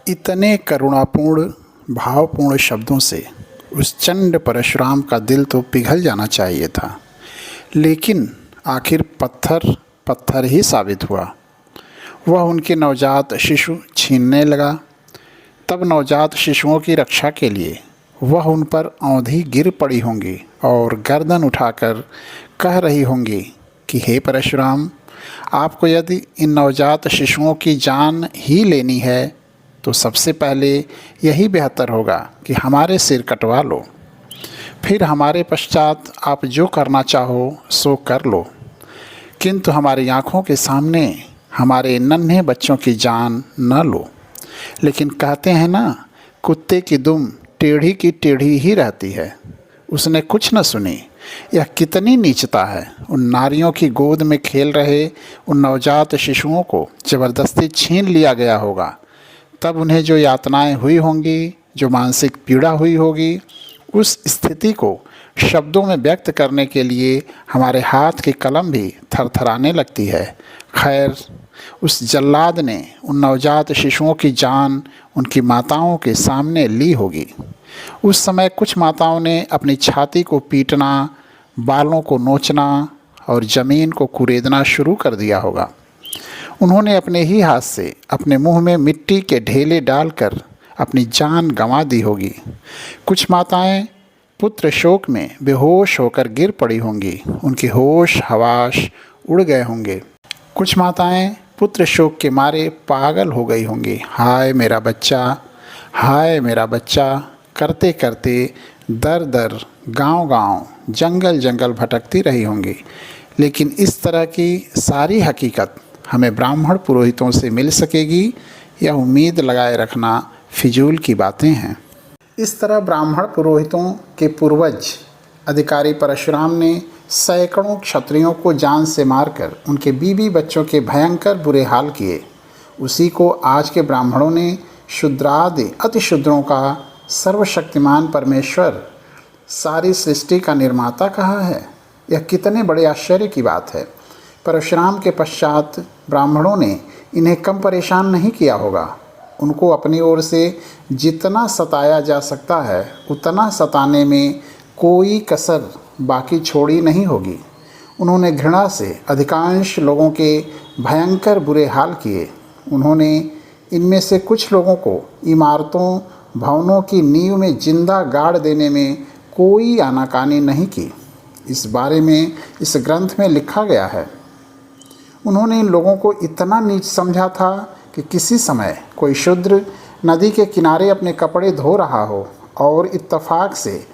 इतने करुणापूर्ण भावपूर्ण शब्दों से उस चंड परशुराम का दिल तो पिघल जाना चाहिए था, लेकिन आखिर पत्थर पत्थर ही साबित हुआ। वह उनके नवजात शिशु छीनने लगा। तब नवजात शिशुओं की रक्षा के लिए वह उन पर औंधी गिर पड़ी होंगी और गर्दन उठाकर कह रही होंगी कि हे परशुराम, आपको यदि इन नवजात शिशुओं की जान ही लेनी है तो सबसे पहले यही बेहतर होगा कि हमारे सिर कटवा लो, फिर हमारे पश्चात आप जो करना चाहो सो कर लो, किंतु हमारी आँखों के सामने हमारे नन्हे बच्चों की जान न लो। लेकिन कहते हैं ना, कुत्ते की दुम टेढ़ी की टेढ़ी ही रहती है। उसने कुछ न सुनी। यह कितनी नीचता है। उन नारियों की गोद में खेल रहे उन नवजात शिशुओं को ज़बरदस्ती छीन लिया गया होगा। तब उन्हें जो यातनाएं हुई होंगी, जो मानसिक पीड़ा हुई होगी, उस स्थिति को शब्दों में व्यक्त करने के लिए हमारे हाथ की कलम भी थरथराने लगती है। खैर, उस जल्लाद ने उन नवजात शिशुओं की जान उनकी माताओं के सामने ली होगी। उस समय कुछ माताओं ने अपनी छाती को पीटना, बालों को नोचना और ज़मीन को कुरेदना शुरू कर दिया होगा। उन्होंने अपने ही हाथ से अपने मुंह में मिट्टी के ढेले डालकर अपनी जान गंवा दी होगी। कुछ माताएं पुत्र शोक में बेहोश होकर गिर पड़ी होंगी। उनके होश हवास उड़ गए होंगे। कुछ माताएं पुत्र शोक के मारे पागल हो गई होंगी। हाय मेरा बच्चा, हाय मेरा बच्चा करते करते दर दर, गांव-गांव, जंगल जंगल भटकती रही होंगी। लेकिन इस तरह की सारी हकीकत हमें ब्राह्मण पुरोहितों से मिल सकेगी, यह उम्मीद लगाए रखना फिजूल की बातें हैं। इस तरह ब्राह्मण पुरोहितों के पूर्वज अधिकारी परशुराम ने सैकड़ों क्षत्रियों को जान से मारकर उनके बीवी बच्चों के भयंकर बुरे हाल किए। उसी को आज के ब्राह्मणों ने शूद्रादि अतिशूद्रों का सर्वशक्तिमान परमेश्वर, सारी सृष्टि का निर्माता कहा है। यह कितने बड़े आश्चर्य की बात है। परशुराम के पश्चात ब्राह्मणों ने इन्हें कम परेशान नहीं किया होगा। उनको अपनी ओर से जितना सताया जा सकता है उतना सताने में कोई कसर बाकी छोड़ी नहीं होगी। उन्होंने घृणा से अधिकांश लोगों के भयंकर बुरे हाल किए। उन्होंने इनमें से कुछ लोगों को इमारतों, भवनों की नींव में जिंदा गाड़ देने में कोई आनाकानी नहीं की। इस बारे में इस ग्रंथ में लिखा गया है। उन्होंने इन लोगों को इतना नीच समझा था कि किसी समय कोई शूद्र नदी के किनारे अपने कपड़े धो रहा हो और इत्तफाक से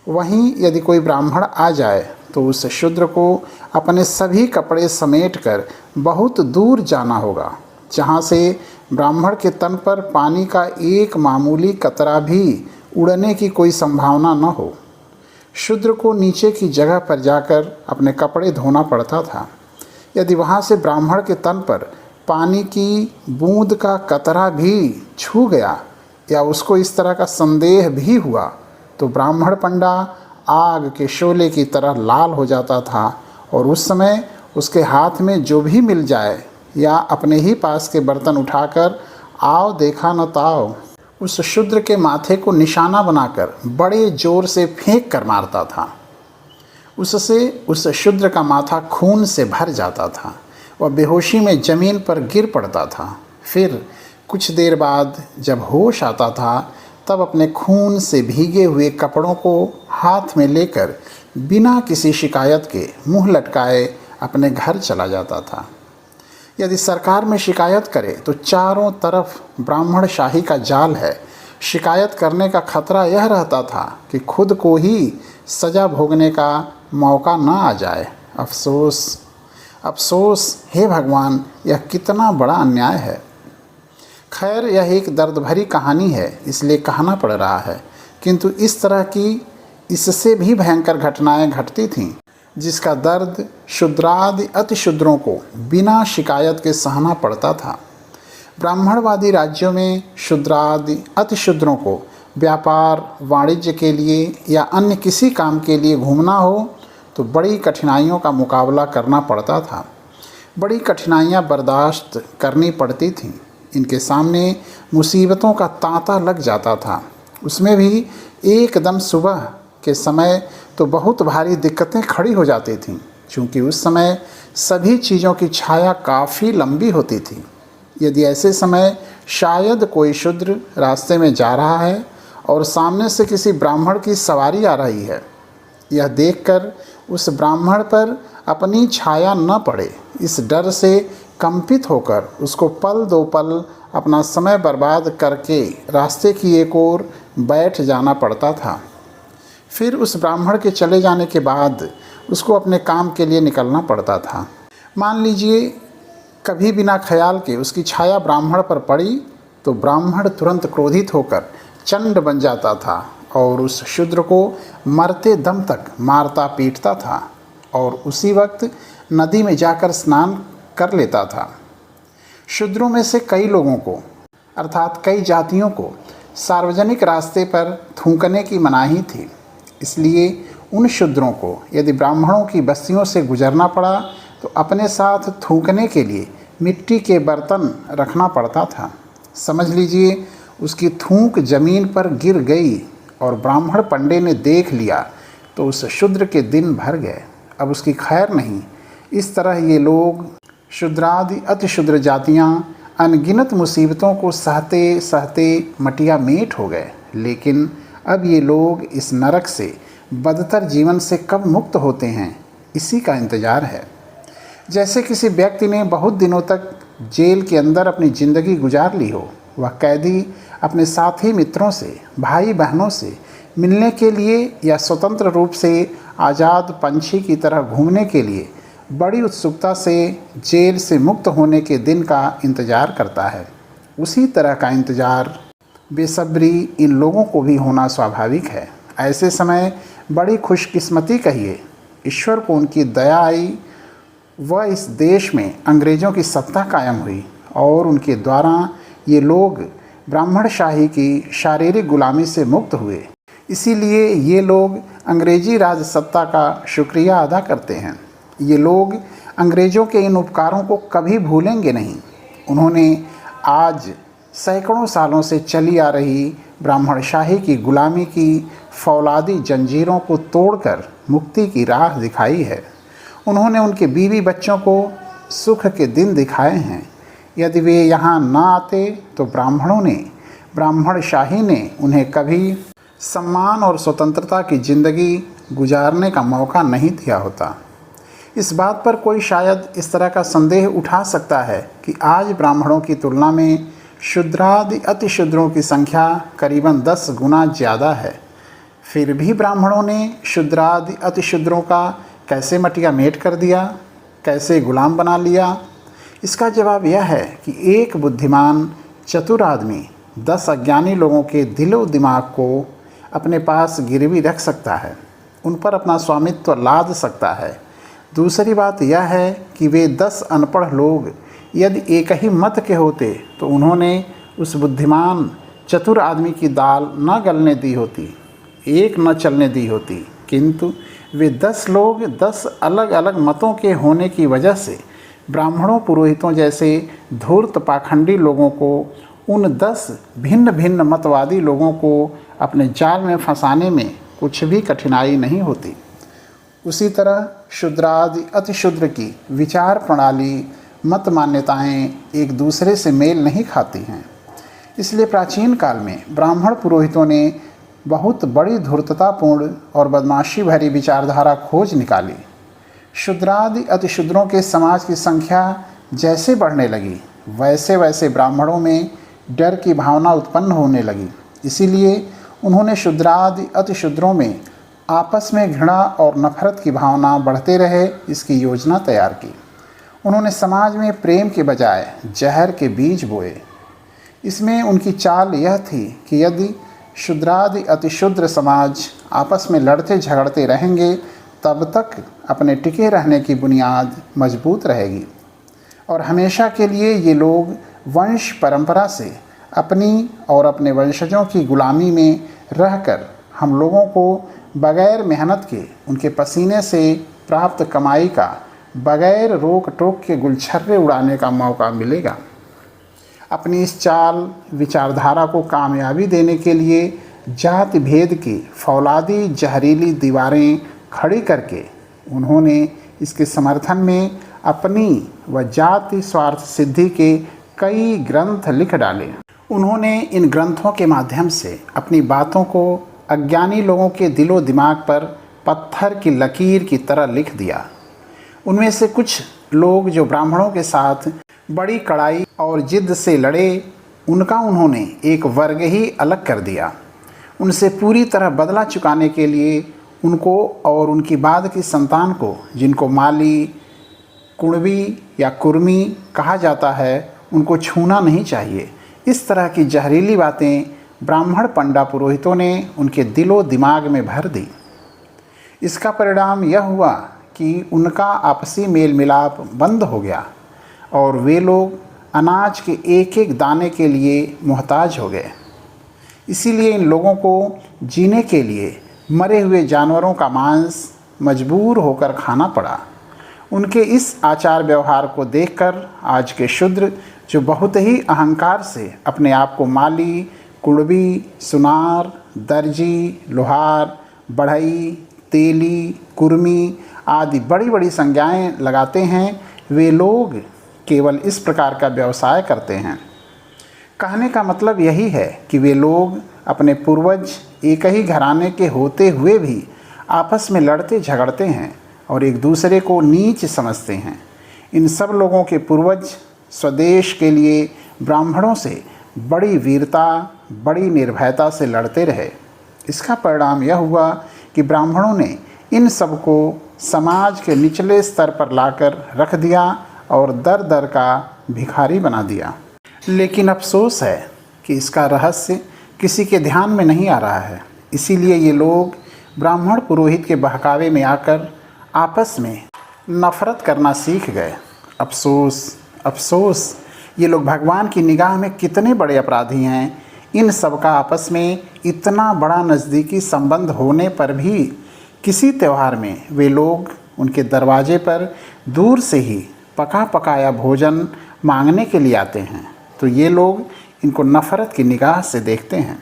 वहीं यदि कोई ब्राह्मण आ जाए तो उस शूद्र को अपने सभी कपड़े समेटकर बहुत दूर जाना होगा, जहाँ से ब्राह्मण के तन पर पानी का एक मामूली कतरा भी उड़ने की कोई संभावना न हो। शूद्र को नीचे की जगह पर जाकर अपने कपड़े धोना पड़ता था। यदि वहाँ से ब्राह्मण के तन पर पानी की बूंद का कतरा भी छू गया या उसको इस तरह का संदेह भी हुआ तो ब्राह्मण पंडा आग के शोले की तरह लाल हो जाता था और उस समय उसके हाथ में जो भी मिल जाए या अपने ही पास के बर्तन उठाकर आओ देखा न ताओ उस शूद्र के माथे को निशाना बनाकर बड़े जोर से फेंक कर मारता था। उससे उस शूद्र का माथा खून से भर जाता था। वह बेहोशी में ज़मीन पर गिर पड़ता था। फिर कुछ देर बाद जब होश आता था तब अपने खून से भीगे हुए कपड़ों को हाथ में लेकर बिना किसी शिकायत के मुंह लटकाए अपने घर चला जाता था। यदि सरकार में शिकायत करे तो चारों तरफ ब्राह्मण शाही का जाल है। शिकायत करने का खतरा यह रहता था कि खुद को ही सज़ा भोगने का मौका न आ जाए। अफसोस, अफसोस, हे भगवान, यह कितना बड़ा अन्याय है। खैर, यह एक दर्द भरी कहानी है, इसलिए कहना पड़ रहा है, किंतु इस तरह की इससे भी भयंकर घटनाएं घटती थीं जिसका दर्द शूद्रादि अतिशूद्रों को बिना शिकायत के सहना पड़ता था। ब्राह्मणवादी राज्यों में शूद्रादि अतिशूद्रों को व्यापार वाणिज्य के लिए या अन्य किसी काम के लिए घूमना हो तो बड़ी कठिनाइयों का मुकाबला करना पड़ता था। बड़ी कठिनाइयाँ बर्दाश्त करनी पड़ती थीं। इनके सामने मुसीबतों का तांता लग जाता था। उसमें भी एकदम सुबह के समय तो बहुत भारी दिक्कतें खड़ी हो जाती थीं, क्योंकि उस समय सभी चीज़ों की छाया काफ़ी लंबी होती थी। यदि ऐसे समय शायद कोई शूद्र रास्ते में जा रहा है और सामने से किसी ब्राह्मण की सवारी आ रही है, यह देखकर उस ब्राह्मण पर अपनी छाया न पड़े, इस डर से कंपित होकर उसको पल दो पल अपना समय बर्बाद करके रास्ते की एक ओर बैठ जाना पड़ता था। फिर उस ब्राह्मण के चले जाने के बाद उसको अपने काम के लिए निकलना पड़ता था। मान लीजिए कभी बिना ख्याल के उसकी छाया ब्राह्मण पर पड़ी तो ब्राह्मण तुरंत क्रोधित होकर चंड बन जाता था और उस शूद्र को मरते दम तक मारता पीटता था और उसी वक्त नदी में जाकर स्नान कर लेता था। शूद्रों में से कई लोगों को अर्थात कई जातियों को सार्वजनिक रास्ते पर थूकने की मनाही थी। इसलिए उन शूद्रों को यदि ब्राह्मणों की बस्तियों से गुजरना पड़ा तो अपने साथ थूकने के लिए मिट्टी के बर्तन रखना पड़ता था। समझ लीजिए उसकी थूक जमीन पर गिर गई और ब्राह्मण पंडे ने देख लिया तो उस शूद्र के दिन भर गए, अब उसकी खैर नहीं। इस तरह ये लोग शूद्रादि अति शूद्र जातियाँ अनगिनत मुसीबतों को सहते सहते मटिया मेट हो गए। लेकिन अब ये लोग इस नरक से बदतर जीवन से कब मुक्त होते हैं, इसी का इंतज़ार है। जैसे किसी व्यक्ति ने बहुत दिनों तक जेल के अंदर अपनी ज़िंदगी गुजार ली हो, वह कैदी अपने साथी मित्रों से, भाई बहनों से मिलने के लिए या स्वतंत्र रूप से आज़ाद पंछी की तरह घूमने के लिए बड़ी उत्सुकता से जेल से मुक्त होने के दिन का इंतज़ार करता है। उसी तरह का इंतज़ार बेसब्री इन लोगों को भी होना स्वाभाविक है। ऐसे समय बड़ी खुशकिस्मती कहिए, ईश्वर को उनकी दया आई वह इस देश में अंग्रेज़ों की सत्ता कायम हुई और उनके द्वारा ये लोग ब्राह्मणशाही की शारीरिक गुलामी से मुक्त हुए। इसीलिए ये लोग अंग्रेजी राज सत्ता का शुक्रिया अदा करते हैं। ये लोग अंग्रेज़ों के इन उपकारों को कभी भूलेंगे नहीं। उन्होंने आज सैकड़ों सालों से चली आ रही ब्राह्मणशाही की गुलामी की फौलादी जंजीरों को तोड़कर मुक्ति की राह दिखाई है। उन्होंने उनके बीवी बच्चों को सुख के दिन दिखाए हैं। यदि वे यहाँ न आते तो ब्राह्मणशाही ने उन्हें कभी सम्मान और स्वतंत्रता की ज़िंदगी गुजारने का मौका नहीं दिया होता। इस बात पर कोई शायद इस तरह का संदेह उठा सकता है कि आज ब्राह्मणों की तुलना में शूद्रादि अति शूद्रों की संख्या करीबन 10 गुना ज़्यादा है। फिर भी ब्राह्मणों ने शूद्रादि अति शूद्रों का कैसे मटिया मेट कर दिया, कैसे गुलाम बना लिया? इसका जवाब यह है कि एक बुद्धिमान चतुर आदमी 10 अज्ञानी लोगों के दिलो दिमाग को अपने पास गिरवी रख सकता है, उन पर अपना स्वामित्व लाद सकता है। दूसरी बात यह है कि वे 10 अनपढ़ लोग यदि एक ही मत के होते तो उन्होंने उस बुद्धिमान चतुर आदमी की दाल न गलने दी होती, एक न चलने दी होती, किंतु वे 10 लोग 10 अलग अलग मतों के होने की वजह से ब्राह्मणों पुरोहितों जैसे धूर्त पाखंडी लोगों को उन 10 भिन्न भिन्न मतवादी लोगों को अपने जाल में फंसाने में कुछ भी कठिनाई नहीं होती। उसी तरह शूद्रादि अति शूद्र की विचार प्रणाली, मत मान्यताएं एक दूसरे से मेल नहीं खाती हैं। इसलिए प्राचीन काल में ब्राह्मण पुरोहितों ने बहुत बड़ी धूर्ततापूर्ण और बदमाशी भरी विचारधारा खोज निकाली। शूद्रादि अति शूद्रों के समाज की संख्या जैसे बढ़ने लगी, वैसे वैसे ब्राह्मणों में डर की भावना उत्पन्न होने लगी। इसीलिए उन्होंने शूद्रादि अति शूद्रों में आपस में घृणा और नफरत की भावना बढ़ते रहे इसकी योजना तैयार की। उन्होंने समाज में प्रेम के बजाय जहर के बीज बोए। इसमें उनकी चाल यह थी कि यदि शूद्रादि अति शूद्र समाज आपस में लड़ते झगड़ते रहेंगे तब तक अपने टिके रहने की बुनियाद मजबूत रहेगी और हमेशा के लिए ये लोग वंश परंपरा से अपनी और अपने वंशजों की गुलामी में रहकर हम लोगों को बगैर मेहनत के उनके पसीने से प्राप्त कमाई का बगैर रोक टोक के गुलछर्रे उड़ाने का मौका मिलेगा। अपनी इस चाल विचारधारा को कामयाबी देने के लिए जाति भेद की फौलादी जहरीली दीवारें खड़ी करके उन्होंने इसके समर्थन में अपनी व जाति स्वार्थ सिद्धि के कई ग्रंथ लिख डाले। उन्होंने इन ग्रंथों के माध्यम से अपनी बातों को अज्ञानी लोगों के दिलो दिमाग पर पत्थर की लकीर की तरह लिख दिया। उनमें से कुछ लोग जो ब्राह्मणों के साथ बड़ी कड़ाई और जिद से लड़े, उनका उन्होंने एक वर्ग ही अलग कर दिया। उनसे पूरी तरह बदला चुकाने के लिए उनको और उनकी बाद की संतान को, जिनको माली, कुणबी या कुर्मी कहा जाता है, उनको छूना नहीं चाहिए। इस तरह की जहरीली बातें ब्राह्मण पंडा पुरोहितों ने उनके दिलो दिमाग में भर दी। इसका परिणाम यह हुआ कि उनका आपसी मेल मिलाप बंद हो गया और वे लोग अनाज के एक एक दाने के लिए मोहताज हो गए। इसीलिए इन लोगों को जीने के लिए मरे हुए जानवरों का मांस मजबूर होकर खाना पड़ा। उनके इस आचार व्यवहार को देखकर आज के शूद्र, जो बहुत ही अहंकार से अपने आप को माली, कुणबी, सुनार, दर्जी, लोहार, बढ़ई, तेली, कुर्मी आदि बड़ी बड़ी संज्ञाएं लगाते हैं, वे लोग केवल इस प्रकार का व्यवसाय करते हैं। कहने का मतलब यही है कि वे लोग अपने पूर्वज एक ही घराने के होते हुए भी आपस में लड़ते झगड़ते हैं और एक दूसरे को नीच समझते हैं। इन सब लोगों के पूर्वज स्वदेश के लिए ब्राह्मणों से बड़ी वीरता, बड़ी निर्भयता से लड़ते रहे। इसका परिणाम यह हुआ कि ब्राह्मणों ने इन सब को समाज के निचले स्तर पर लाकर रख दिया और दर दर का भिखारी बना दिया। लेकिन अफसोस है कि इसका रहस्य किसी के ध्यान में नहीं आ रहा है। इसीलिए ये लोग ब्राह्मण पुरोहित के बहकावे में आकर आपस में नफरत करना सीख गए। अफसोस, अफसोस, ये लोग भगवान की निगाह में कितने बड़े अपराधी हैं। इन सब का आपस में इतना बड़ा नज़दीकी संबंध होने पर भी किसी त्यौहार में वे लोग उनके दरवाजे पर दूर से ही पका पकाया भोजन मांगने के लिए आते हैं, तो ये लोग इनको नफ़रत की निगाह से देखते हैं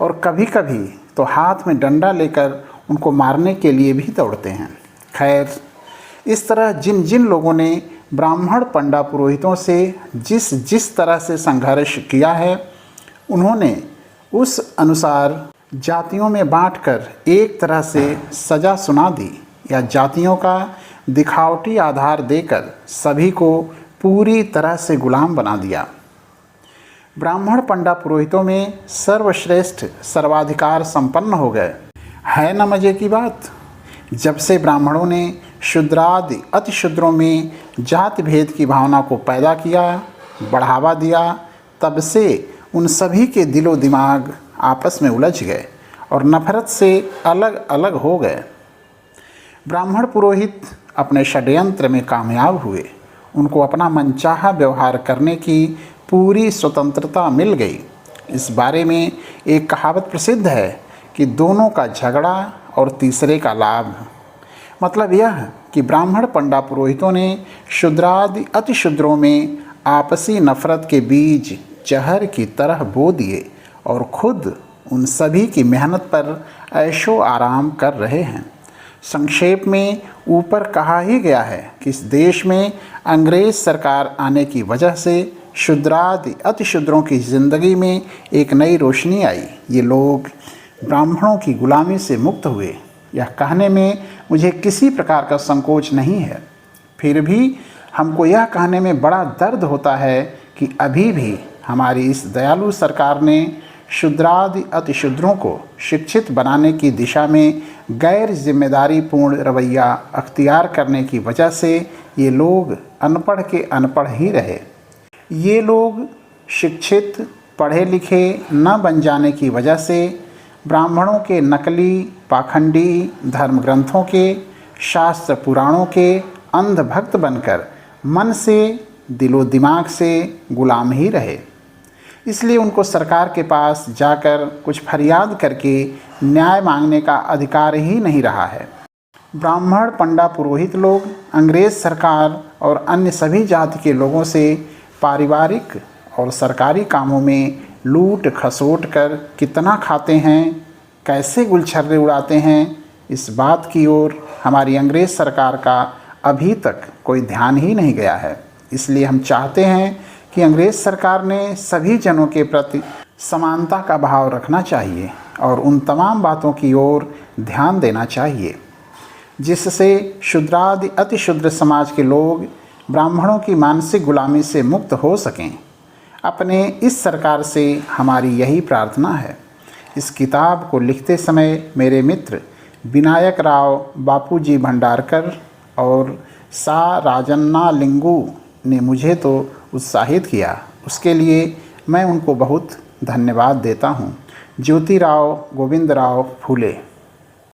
और कभी कभी तो हाथ में डंडा लेकर उनको मारने के लिए भी दौड़ते हैं। खैर, इस तरह जिन जिन लोगों ने ब्राह्मण पंडा पुरोहितों से जिस जिस तरह से संघर्ष किया है, उन्होंने उस अनुसार जातियों में बांटकर एक तरह से सज़ा सुना दी या जातियों का दिखावटी आधार देकर सभी को पूरी तरह से गुलाम बना दिया। ब्राह्मण पंडा पुरोहितों में सर्वश्रेष्ठ सर्वाधिकार संपन्न हो गए। है न मज़े की बात। जब से ब्राह्मणों ने शूद्रादि अतिशूद्रों में जाति भेद की भावना को पैदा किया, बढ़ावा दिया, तब से उन सभी के दिलो दिमाग आपस में उलझ गए और नफरत से अलग अलग हो गए। ब्राह्मण पुरोहित अपने षड्यंत्र में कामयाब हुए। उनको अपना मनचाहा व्यवहार करने की पूरी स्वतंत्रता मिल गई। इस बारे में एक कहावत प्रसिद्ध है कि दोनों का झगड़ा और तीसरे का लाभ। मतलब यह कि ब्राह्मण पंडा पुरोहितों ने शूद्रादि अतिशूद्रों में आपसी नफरत के बीज जहर की तरह बो दिए और खुद उन सभी की मेहनत पर ऐशो आराम कर रहे हैं। संक्षेप में ऊपर कहा ही गया है कि इस देश में अंग्रेज़ सरकार आने की वजह से शूद्रादि अतिशूद्रों की ज़िंदगी में एक नई रोशनी आई। ये लोग ब्राह्मणों की गुलामी से मुक्त हुए। यह कहने में मुझे किसी प्रकार का संकोच नहीं है। फिर भी हमको यह कहने में बड़ा दर्द होता है कि अभी भी हमारी इस दयालु सरकार ने शूद्रादि अतिशूद्रों को शिक्षित बनाने की दिशा में गैर जिम्मेदारी पूर्ण रवैया अख्तियार करने की वजह से ये लोग अनपढ़ के अनपढ़ ही रहे। ये लोग शिक्षित पढ़े लिखे न बन जाने की वजह से ब्राह्मणों के नकली पाखंडी धर्म ग्रंथों के, शास्त्र पुराणों के अंध भक्त बनकर मन से दिलो दिमाग से गुलाम ही रहे। इसलिए उनको सरकार के पास जाकर कुछ फरियाद करके न्याय मांगने का अधिकार ही नहीं रहा है। ब्राह्मण पंडा पुरोहित लोग अंग्रेज़ सरकार और अन्य सभी जाति के लोगों से पारिवारिक और सरकारी कामों में लूट खसोट कर कितना खाते हैं, कैसे गुलछर्रे उड़ाते हैं, इस बात की ओर हमारी अंग्रेज़ सरकार का अभी तक कोई ध्यान ही नहीं गया है। इसलिए हम चाहते हैं कि अंग्रेज़ सरकार ने सभी जनों के प्रति समानता का भाव रखना चाहिए और उन तमाम बातों की ओर ध्यान देना चाहिए जिससे शूद्रादि अति शूद्र समाज के लोग ब्राह्मणों की मानसिक गुलामी से मुक्त हो सकें। अपने इस सरकार से हमारी यही प्रार्थना है। इस किताब को लिखते समय मेरे मित्र विनायक राव बापूजी भंडारकर और सा राजन्ना लिंगू ने मुझे तो उत्साहित किया, उसके लिए मैं उनको बहुत धन्यवाद देता हूँ। ज्योतिराव गोविंदराव फूले।